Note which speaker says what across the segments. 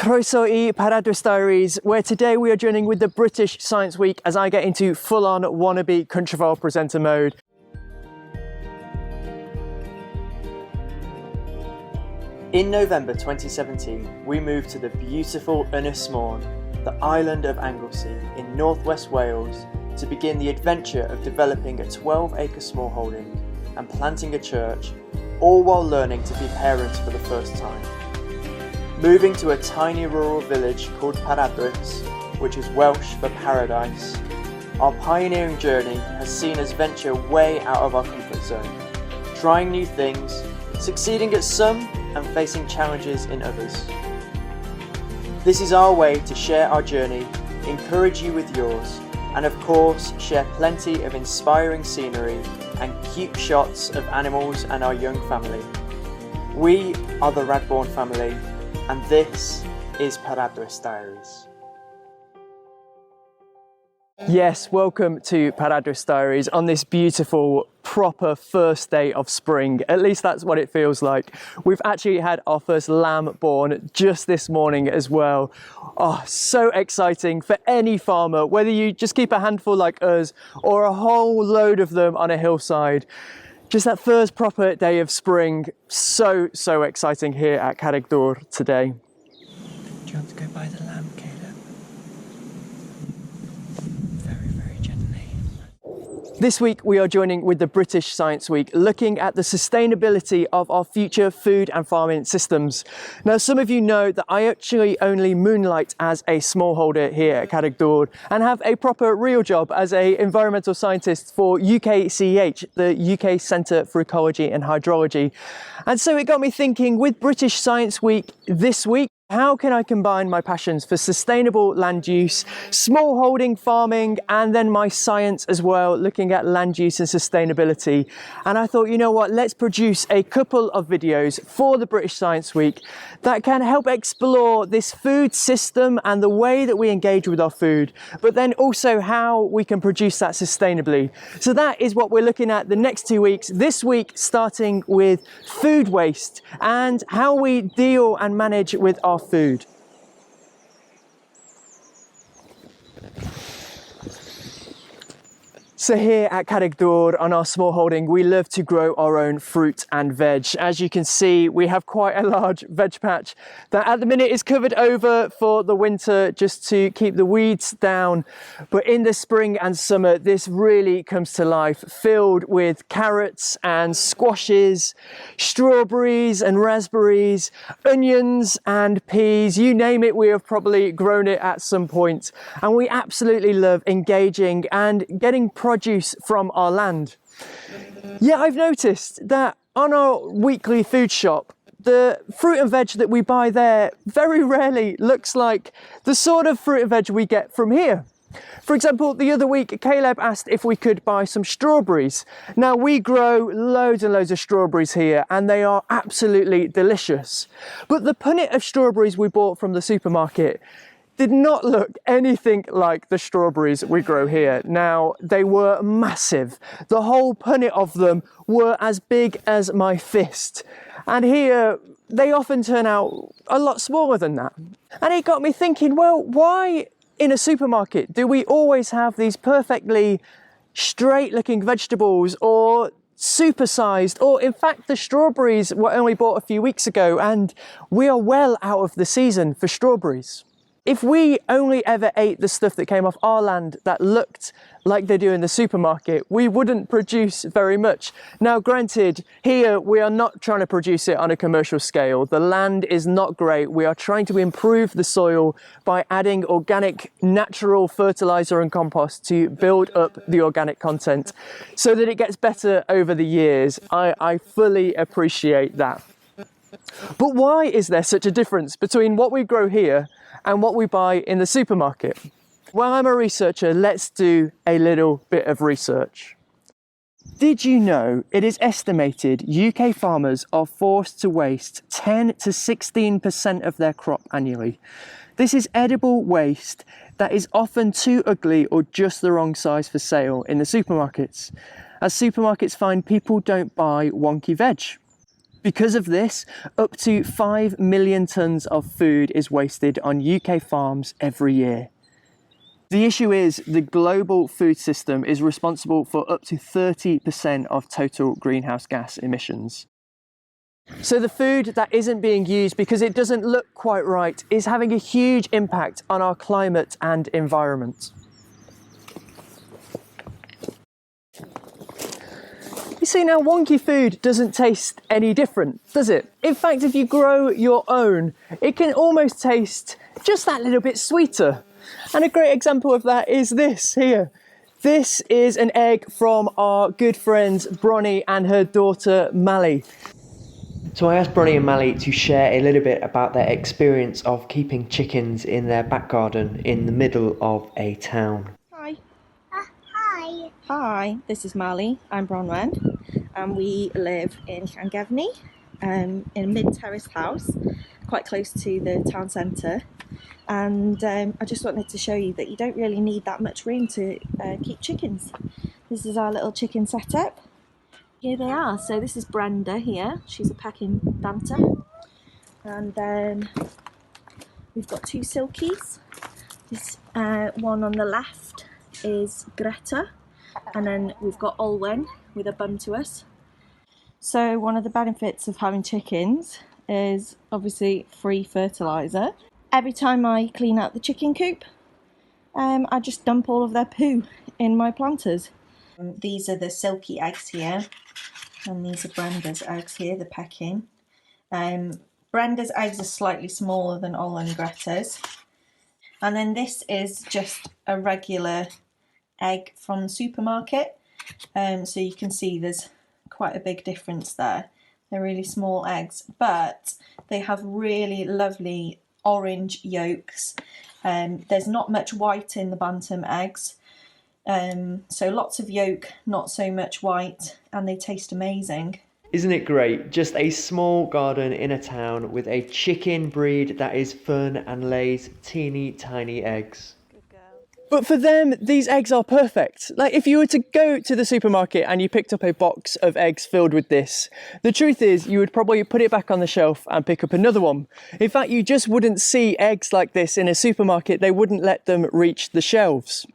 Speaker 1: Croeso I Paradwys Diaries, where today we are journeying with the British Science Week as I get into full-on wannabe Countryfile presenter mode. In November 2017, we moved to the beautiful Ynys Môn, the island of Anglesey in northwest Wales, to begin the adventure of developing a 12-acre smallholding and planting a church, all while learning to be parents for the first time. Moving to a tiny rural village called Paradwys, which is Welsh for paradise, our pioneering journey has seen us venture way out of our comfort zone, trying new things, succeeding at some and facing challenges in others. This is our way to share our journey, encourage you with yours, and of course share plenty of inspiring scenery and cute shots of animals and our young family. We are the Radbourne family, and this is Paradwys Diaries. Yes, welcome to Paradwys Diaries on this beautiful, proper first day of spring. At least that's what it feels like. We've actually had our first lamb born just this morning as well. Oh, so exciting for any farmer, whether you just keep a handful like us or a whole load of them on a hillside. Just that first proper day of spring, so exciting here at Carreg Dwr today. Do you want to go by the lamb, Caleb? Very gently. This week we are joining with the British Science Week, looking at the sustainability of our future food and farming systems. Now, some of you know that I actually only moonlight as a smallholder here at Carreg Dwr and have a proper real job as an environmental scientist for UKCEH, the UK Centre for Ecology and Hydrology. And so it got me thinking, with British Science Week this week, how can I combine my passions for sustainable land use, smallholding farming, and then my science as well, looking at land use and sustainability? And I thought, you know what, let's produce a couple of videos for the British Science Week that can help explore this food system and the way that we engage with our food, but then also how we can produce that sustainably. So that is what we're looking at the next 2 weeks. This week, starting with food waste and how we deal and manage with our food. So here at Carreg Dwr on our small holding, we love to grow our own fruit and veg. As you can see, we have quite a large veg patch that at the minute is covered over for the winter just to keep the weeds down. But in the spring and summer, this really comes to life, filled with carrots and squashes, strawberries and raspberries, onions and peas, you name it, we have probably grown it at some point. And we absolutely love engaging and getting produce from our land. Yeah, I've noticed that on our weekly food shop, the fruit and veg that we buy there very rarely looks like the sort of fruit and veg we get from here. For example, the other week, Caleb asked if we could buy some strawberries. Now, we grow loads and loads of strawberries here, and they are absolutely delicious. But the punnet of strawberries we bought from the supermarket did not look anything like the strawberries we grow here. Now, they were massive. The whole punnet of them were as big as my fist. And here, they often turn out a lot smaller than that. And it got me thinking, well, why in a supermarket do we always have these perfectly straight-looking vegetables, or supersized, or in fact the strawberries were only bought a few weeks ago and we are well out of the season for strawberries? If we only ever ate the stuff that came off our land that looked like they do in the supermarket, we wouldn't produce very much. Now, granted, here we are not trying to produce it on a commercial scale. The land is not great. We are trying to improve the soil by adding organic, natural fertilizer and compost to build up the organic content so that it gets better over the years. I fully appreciate that. But why is there such a difference between what we grow here and what we buy in the supermarket? Well, I'm a researcher. Let's do a little bit of research. Did you know it is estimated UK farmers are forced to waste 10 to 16% of their crop annually? This is edible waste that is often too ugly or just the wrong size for sale in the supermarkets, as supermarkets find people don't buy wonky veg. Because of this, up to 5 million tonnes of food is wasted on UK farms every year. The issue is the global food system is responsible for up to 30% of total greenhouse gas emissions. So the food that isn't being used because it doesn't look quite right is having a huge impact on our climate and environment. You see, now wonky food doesn't taste any different, does it? In fact, if you grow your own, it can almost taste just that little bit sweeter. And a great example of that is this here. This is an egg from our good friends Bronnie and her daughter Mally. So I asked Bronnie and Mally to share a little bit about their experience of keeping chickens in their back garden in the middle of a town.
Speaker 2: Hi.
Speaker 3: Hi.
Speaker 2: Hi, this is Mally. I'm Bronwen, and we live in Llangefni, in a mid-terrace house, quite close to the town centre. And I just wanted to show you that you don't really need that much room to keep chickens. This is our little chicken setup. Here they are. So this is Brenda here. She's a pecking banter. And then we've got two silkies. This one on the left is Greta, and then we've got Olwen with a bum to us. So one of the benefits of having chickens is obviously free fertiliser. Every time I clean out the chicken coop, I just dump all of their poo in my planters. These are the silky eggs here, and these are Brenda's eggs here, the pecking. Brenda's eggs are slightly smaller than Olwen and Greta's. And then this is just a regular egg from the supermarket. So you can see there's quite a big difference there. They're really small eggs, but they have really lovely orange yolks. There's not much white in the bantam eggs. So lots of yolk, not so much white, and they taste amazing.
Speaker 1: Isn't it great? Just a small garden in a town with a chicken breed that is fun and lays teeny tiny eggs.
Speaker 2: Good girl.
Speaker 1: But for them, these eggs are perfect. Like if you were to go to the supermarket and you picked up a box of eggs filled with this, the truth is you would probably put it back on the shelf and pick up another one. In fact, you just wouldn't see eggs like this in a supermarket. They wouldn't let them reach the shelves.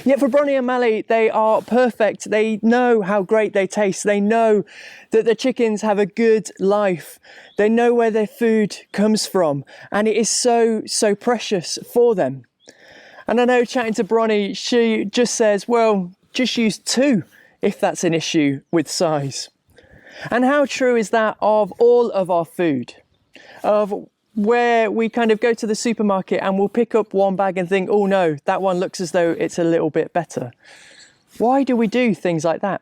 Speaker 1: Yet for Bronnie and Mally, they are perfect. They know how great they taste. They know that the chickens have a good life. They know where their food comes from, and it is so, so precious for them. And I know chatting to Bronnie, she just says, well, just use 2 if that's an issue with size. And how true is that of all of our food? Of where we kind of go to the supermarket and we'll pick up one bag and think, oh no, that one looks as though it's a little bit better. Why do we do things like that?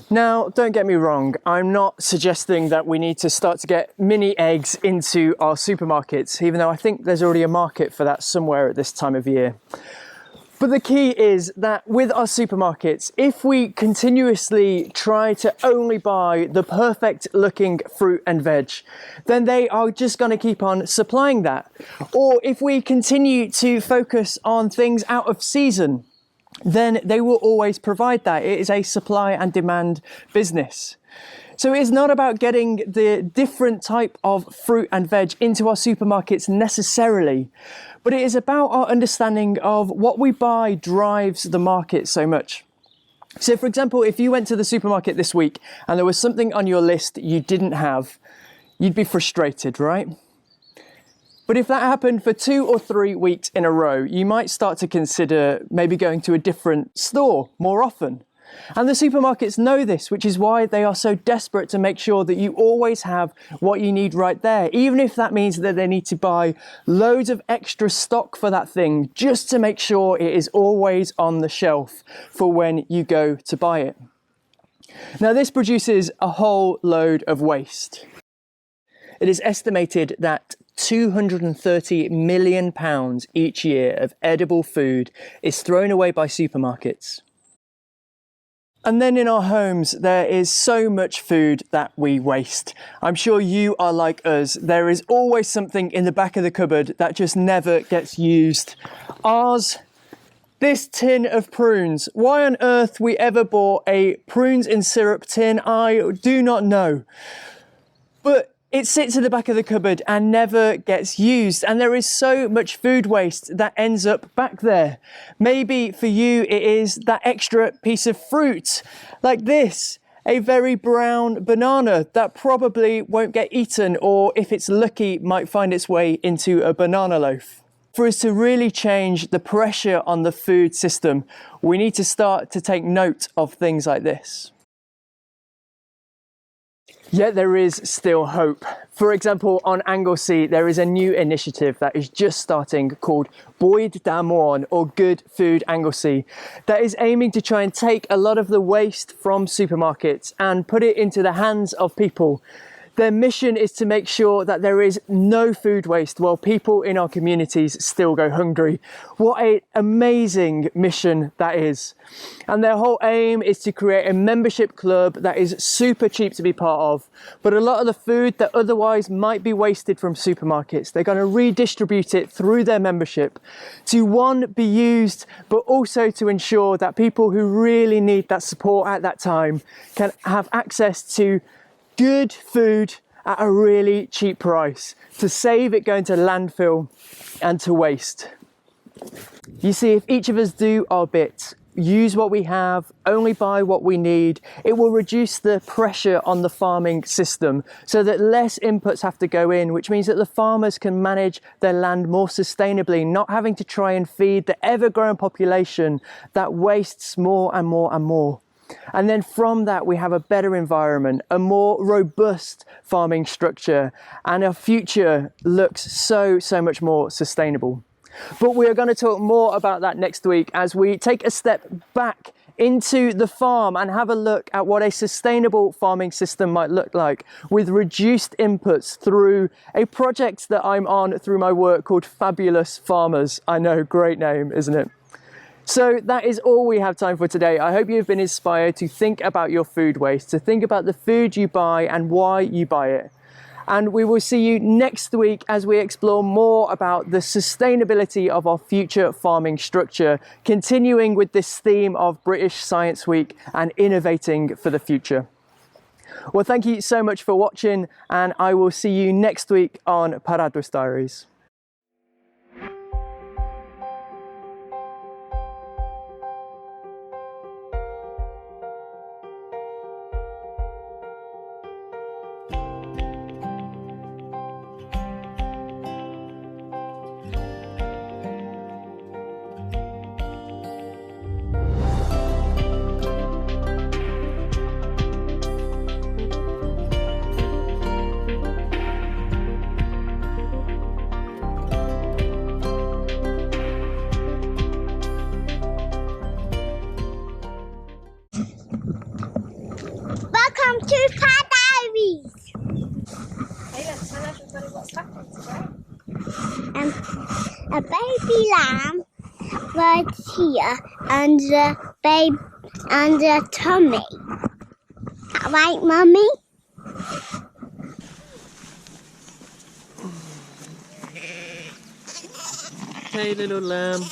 Speaker 1: Now, don't get me wrong, I'm not suggesting that we need to start to get mini eggs into our supermarkets, even though I think there's already a market for that somewhere at this time of year. But the key is that with our supermarkets, if we continuously try to only buy the perfect looking fruit and veg, then they are just going to keep on supplying that. Or if we continue to focus on things out of season, then they will always provide that. It is a supply and demand business. So it's not about getting the different type of fruit and veg into our supermarkets necessarily, but it is about our understanding of what we buy drives the market so much. So for example, if you went to the supermarket this week and there was something on your list you didn't have, you'd be frustrated, right? But if that happened for 2 or 3 weeks in a row, you might start to consider maybe going to a different store more often. And the supermarkets know this, which is why they are so desperate to make sure that you always have what you need right there, even if that means that they need to buy loads of extra stock for that thing just to make sure it is always on the shelf for when you go to buy it. Now, this produces a whole load of waste. It is estimated that £230 million each year of edible food is thrown away by supermarkets. And then in our homes, there is so much food that we waste. I'm sure you are like us. There is always something in the back of the cupboard that just never gets used. Ours This tin of prunes. Why on earth we ever bought a prunes in syrup tin, I do not know. But it sits at the back of the cupboard and never gets used. And there is so much food waste that ends up back there. Maybe for you it is that extra piece of fruit, like this. A very brown banana that probably won't get eaten, or if it's lucky, might find its way into a banana loaf. For us to really change the pressure on the food system, we need to start to take note of things like this. Yet there is still hope. For example, on Anglesey, there is a new initiative that is just starting called Bwyd da Morn, or Good Food Anglesey, that is aiming to try and take a lot of the waste from supermarkets and put it into the hands of people. Their mission is to make sure that there is no food waste while people in our communities still go hungry. What an amazing mission that is. And their whole aim is to create a membership club that is super cheap to be part of. But a lot of the food that otherwise might be wasted from supermarkets, they're going to redistribute it through their membership to, one, be used, but also to ensure that people who really need that support at that time can have access to good food at a really cheap price, to save it going to landfill and to waste. You see, if each of us do our bit, use what we have, only buy what we need, it will reduce the pressure on the farming system so that less inputs have to go in, which means that the farmers can manage their land more sustainably, not having to try and feed the ever-growing population that wastes more and more and more. And then from that, we have a better environment, a more robust farming structure, and our future looks so much more sustainable. But we are going to talk more about that next week as we take a step back into the farm and have a look at what a sustainable farming system might look like, with reduced inputs through a project that I'm on through my work called Fabulous Farmers. I know, great name, isn't it? So that is all we have time for today. I hope you've been inspired to think about your food waste, to think about the food you buy and why you buy it. And we will see you next week as we explore more about the sustainability of our future farming structure, continuing with this theme of British Science Week and innovating for the future. Well, thank you so much for watching, and I will see you next week on Paradwys Diaries.
Speaker 3: Welcome to Paradwys.
Speaker 2: Hey, let's tell everybody what's happening today.
Speaker 3: A baby lamb right here and a babe and a tummy. Right, Mummy?
Speaker 1: Hey, little lamb.